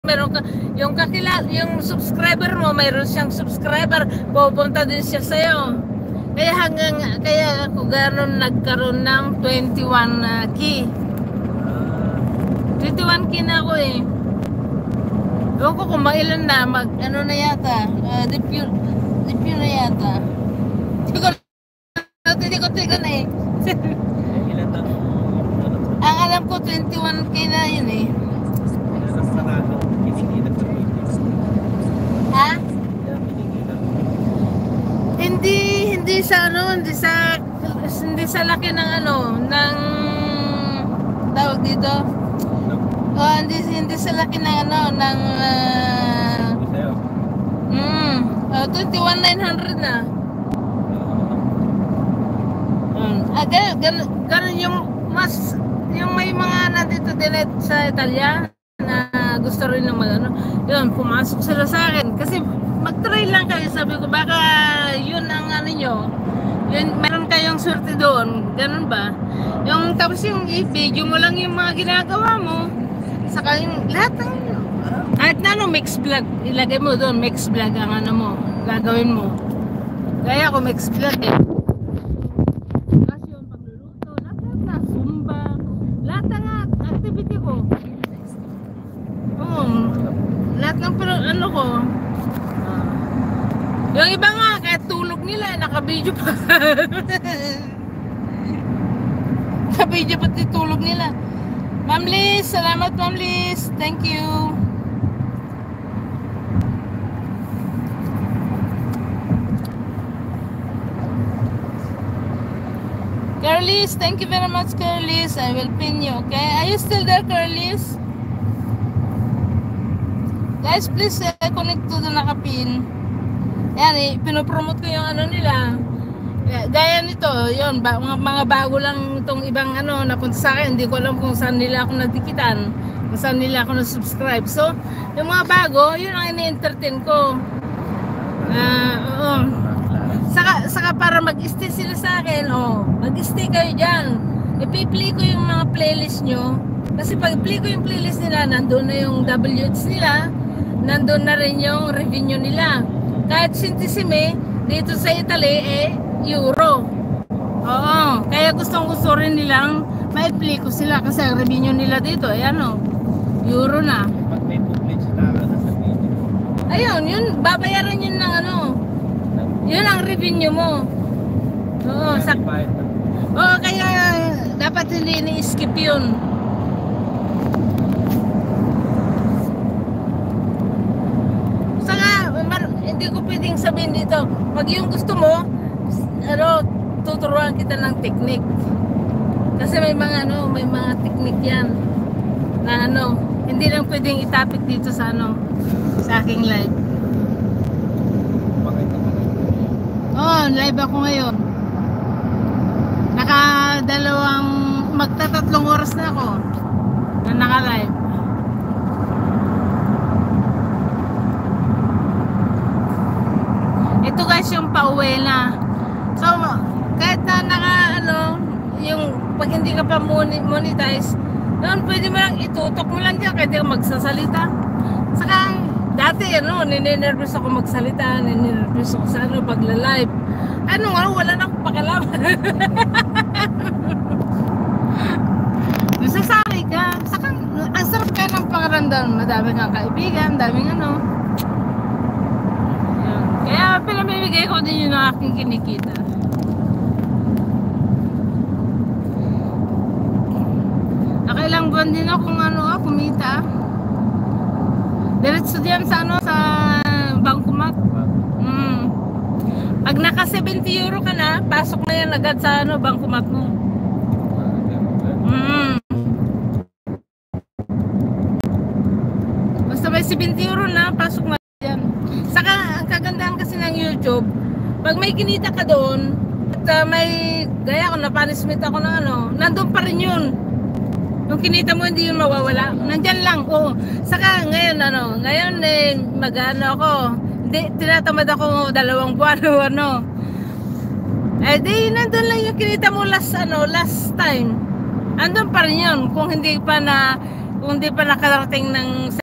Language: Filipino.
meron ka, yung yung subscriber mo, mayroon siyang subscriber, pupunta din siya sa'yo. Kaya ako gano'n nagkaroon ng 21 key. 21 key na ako eh. Ewan ko kung mailan na, ano na yata, depure na yata. Hindi ko tigan eh. Ang alam ko 21k na yun eh. Ha? Hindi sa ano, hindi sa laki ng ano, ng tawag dito. Hindi sa laki ng ano, ng 21,900 na. Ganun yung mas, yung may mga nandito din sa Italia na gusto rin ng ano, yun, pumasok sila sa akin kasi mag-try lang kayo, sabi ko baka yun ang ano nyo, yun, meron kayong swerte doon, ganun ba? Yung tapos yung i-video mo lang yung mga ginagawa mo, saka yung lahat ng kahit na ano, mix vlog, ilagay mo doon, mix vlog ang ano mo, gagawin mo. Kaya ako mix vlog eh. Lahat ng ano ko. Yung iba nga, kahit tulog nila, naka-video pa. Naka-video pa tulog nila. Ma'am Liz, salamat Ma'am Liz. Thank you. Carlis, thank you very much Carlis. I will pin you, okay? Are you still there Carlis? Guys, please connect to the nakapin. Yan eh, pinopromote ko yung ano nila. Gaya nito, yun, mga bago lang itong ibang ano, napunta sa akin. Hindi ko alam kung saan nila ako nadikitan, kung saan nila ako na-subscribe. So, yung mga bago, yun ang ini-entertain ko. Oo. Saka para mag-stay sila sa akin, mag-stay kayo dyan. Ipi-play ko yung mga playlist nyo. Kasi pag play ko yung playlist nila, nandun na yung WH nila, nandun na rin yung revenue nila. Kahit centesime, dito sa Italy, euro. Oo, kaya gusto rin nilang ma-play ko sila kasi ang revenue nila dito, euro na. Pag may publicity na sa video. Ayun, yun, babayaran yun ng ano. Yun ang revenue mo. Oo, kaya dapat hindi ni-skip yun. Hindi ko pwedeng sabihin dito, pag yung gusto mo, tuturuan kita ng technique. Kasi may mga technique yan na hindi lang pwedeng itapik dito sa sa aking live. Live ako ngayon. Magta-3 oras na ako na naka-live. Ito guys yung pauwi na. So kahit na yung pag hindi ka pa monetize, noon pwede mo lang itutok mo lang diyan, kahit magsasalita. Saka dati ninenervous ako magsalita, ninenervous ako sa pagla-live. Wala na akong pakialaman. Nasasari ka. Saka ang sarap ka ng pakiramdam, madami kang kaibigan, daming Kaya pinamimigay ko din yun ang aking kinikita. Nakailang buwan din ako kumita. Diretso diyan sa sa Bancomat. Pag naka 70 euro ka na, pasok na yan agad sa Bancomat mo. Basta may 70 euro na, pasok na yan. Saka ang kagandahan kasi ng YouTube, pag may kinita ka doon at may gaya ko na-punishment ako ng nandun pa rin yun. Yung kinita mo hindi yun mawawala, nandyan lang. Saka ngayon ako, tinatamad ako 2 buwan di nandun lang yung kinita mo last time. Andun pa rin yun kung hindi pa nakarating ng